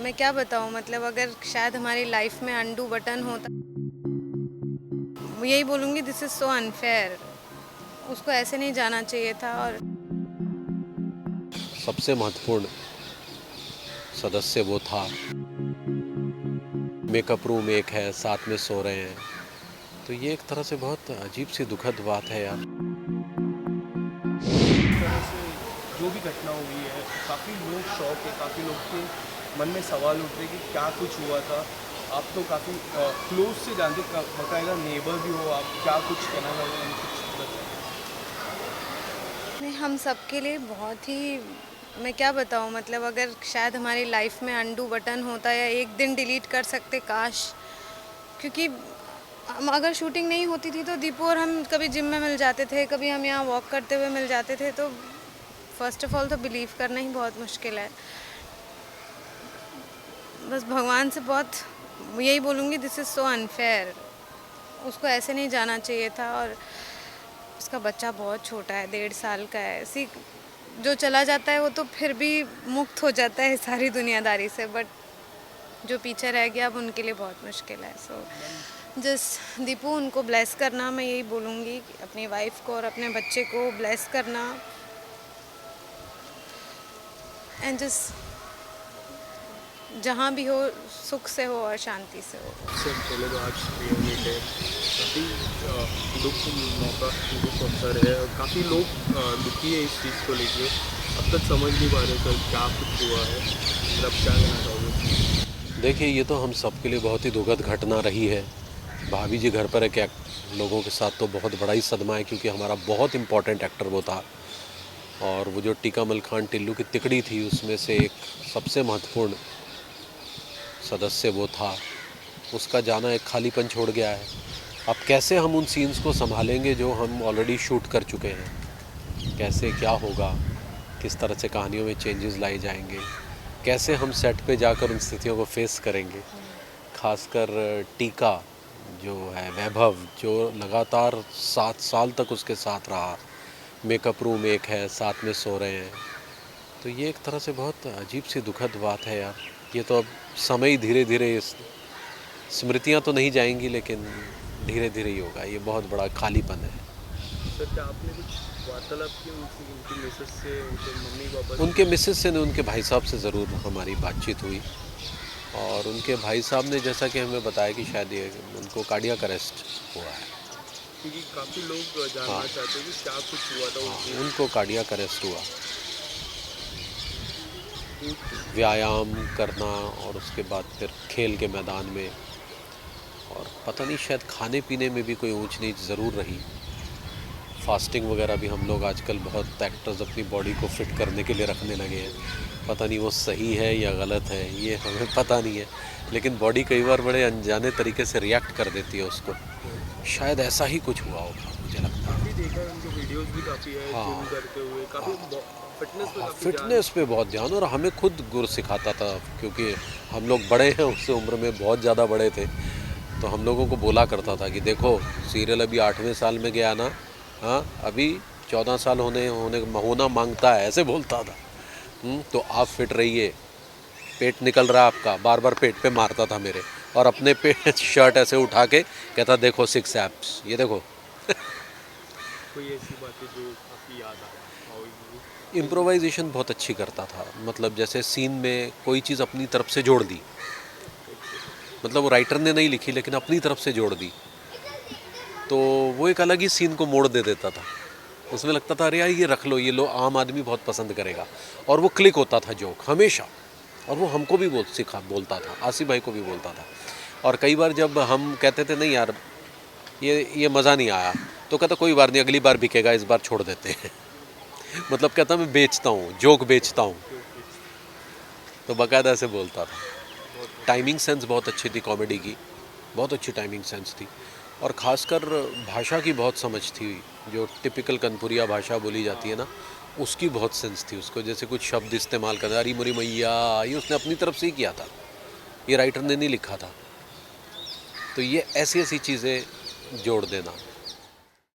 मैं क्या बताऊँ, मतलब अगर शायद हमारी लाइफ में अनडू बटन होता, यही बोलूँगी दिस इज़ सो अनफेयर। उसको ऐसे नहीं जाना चाहिए था। और सबसे महत्वपूर्ण सदस्य वो था। मेकअप रूम एक है, साथ में सो रहे हैं, तो ये एक तरह से बहुत अजीब सी दुखद बात है यार। इस तरह से जो भी घटना हुई है, काफ़ी लोग शॉक है, काफ़ी लोग के मन में सवाल उठ रहे कि क्या कुछ हुआ था। आप तो काफ़ी क्लोज से जानते, बाकायदा नेबर भी हो आप, क्या कुछ कहना चाहोगे, कुछ बताइए। नहीं, हम सब के लिए बहुत ही, मैं क्या बताऊँ, मतलब अगर शायद हमारी लाइफ में अनडू बटन होता या एक दिन डिलीट कर सकते काश। क्योंकि हम अगर शूटिंग नहीं होती थी तो दीपू और हम कभी जिम में मिल जाते थे, कभी हम यहाँ वॉक करते हुए मिल जाते थे। तो फर्स्ट ऑफ ऑल तो बिलीव करना ही बहुत मुश्किल है। बस भगवान से बहुत यही बोलूँगी दिस इज़ सो अनफेयर। उसको ऐसे नहीं जाना चाहिए था। और उसका बच्चा बहुत छोटा है, 1.5 साल का है। ऐसी जो चला जाता है वो तो फिर भी मुक्त हो जाता है सारी दुनियादारी से, बट जो पीछे रह गया अब उनके लिए बहुत मुश्किल है। सो जस्ट दीपू, उनको ब्लेस करना, मैं यही बोलूँगी कि अपनी वाइफ को और अपने बच्चे को ब्लेस करना। एंड जस्ट जहाँ भी हो सुख से हो और शांति से हो। सबसे पहले तो आज रियूनिट है, काफ़ी दुख मौका, दुख अवसर है और काफ़ी लोग दुखी है इस चीज़ को लेके। अब तक समझ नहीं पा रहे सर क्या कुछ हुआ है, फिर अब क्या कहना चाहोगे। देखिए, ये तो हम सब के लिए बहुत ही दुखद घटना रही है। भाभी जी घर पर है, क्या लोगों के साथ तो बहुत बड़ा ही सदमा है, क्योंकि हमारा बहुत इम्पोर्टेंट एक्टर वो था। और वो जो टीका मल खान टिल्लू की तिकड़ी थी, उसमें से एक सबसे महत्वपूर्ण सदस्य वो था। उसका जाना एक खालीपन छोड़ गया है। अब कैसे हम उन सीन्स को संभालेंगे जो हम ऑलरेडी शूट कर चुके हैं, कैसे क्या होगा, किस तरह से कहानियों में चेंजेस लाए जाएंगे, कैसे हम सेट पे जाकर उन स्थितियों को फेस करेंगे। खासकर टीका जो है, वैभव जो लगातार 7 साल तक उसके साथ रहा, मेकअप रूम एक है, साथ में सो रहे हैं, तो ये एक तरह से बहुत अजीब सी दुखद बात है यार। ये तो अब समय ही धीरे धीरे, स्मृतियाँ तो नहीं जाएंगी लेकिन धीरे धीरे ही होगा। ये बहुत बड़ा खालीपन है। सर क्या आपने कुछ वार्तालाप की उनकी उनकी मिसेस से, उनके मम्मी पापा से? उनके मिसेस से ने, उनके भाई साहब से ज़रूर हमारी बातचीत हुई। और उनके भाई साहब ने जैसा कि हमें बताया कि शायद ये उनको कार्डियक अरेस्ट हुआ है। क्योंकि काफ़ी लोग हाँ जानना चाहते हैं कि क्या कुछ हुआ था उस हाँ, दिन। उनको कार्डियक अरेस्ट हुआ। तो व्यायाम करना और उसके बाद फिर खेल के मैदान में, और पता नहीं शायद खाने पीने में भी कोई ऊंच नीच ज़रूर रही। फास्टिंग वगैरह भी हम लोग आजकल बहुत एक्टर्स अपनी बॉडी को फिट करने के लिए रखने लगे हैं। पता नहीं वो सही है या गलत है, ये हमें पता नहीं है, लेकिन बॉडी कई बार बड़े अनजाने तरीके से रिएक्ट कर देती है उसको। शायद ऐसा ही कुछ हुआ होगा, मुझे लगता है। काफ़ी देखा है, उनके वीडियोस भी काफ़ी है हाँ जिम करते हुए, काफ़ी फिटनेस पे हाँ, काफ़ी ध्यान। फिटनेस पे बहुत ध्यान, और हमें खुद गुर सिखाता था, क्योंकि हम लोग बड़े हैं, उससे उम्र में बहुत ज़्यादा बड़े थे। तो हम लोगों को बोला करता था कि देखो, सीरियल अभी 8वें साल में गया ना, हाँ अभी 14 साल होना मांगता है, ऐसे बोलता था। तो आप फिट रहिए, पेट निकल रहा है आपका, बार बार पेट पे मारता था मेरे, और अपने पेट शर्ट ऐसे उठा के कहता देखो 6 एब्स, ये देखो। कोई ऐसी बातें जो काफ़ी याद आओगी? इम्प्रोवाइजेशन बहुत अच्छी करता था, मतलब जैसे सीन में कोई चीज़ अपनी तरफ से जोड़ दी, मतलब वो राइटर ने नहीं लिखी लेकिन अपनी तरफ से जोड़ दी, तो वो एक अलग ही सीन को मोड़ दे देता था। उसमें लगता था अरे यार ये रख लो, ये लो, आम आदमी बहुत पसंद करेगा, और वो क्लिक होता था जोक हमेशा। और वो हमको भी बोलता था, आसिफ भाई को भी बोलता था। और कई बार जब हम कहते थे नहीं यार ये मज़ा नहीं आया, तो कहता कोई बार नहीं, अगली बार बिकेगा, इस बार छोड़ देते हैं। मतलब कहता मैं बेचता हूँ, जोक बेचता हूँ, जो कुछ तो बाकायदा ऐसे बोलता था। बहुत टाइमिंग सेंस बहुत अच्छी थी कॉमेडी की, बहुत अच्छी टाइमिंग सेंस थी। और ख़ासकर भाषा की बहुत समझ थी, जो टिपिकल कनपुरिया भाषा बोली जाती है ना, उसकी बहुत सेंस थी उसको। जैसे कुछ शब्द इस्तेमाल करना, अरी मुरी मैया, ये उसने अपनी तरफ से ही किया था, ये राइटर ने नहीं लिखा था। तो ये ऐसी ऐसी चीज़ें जोड़ देना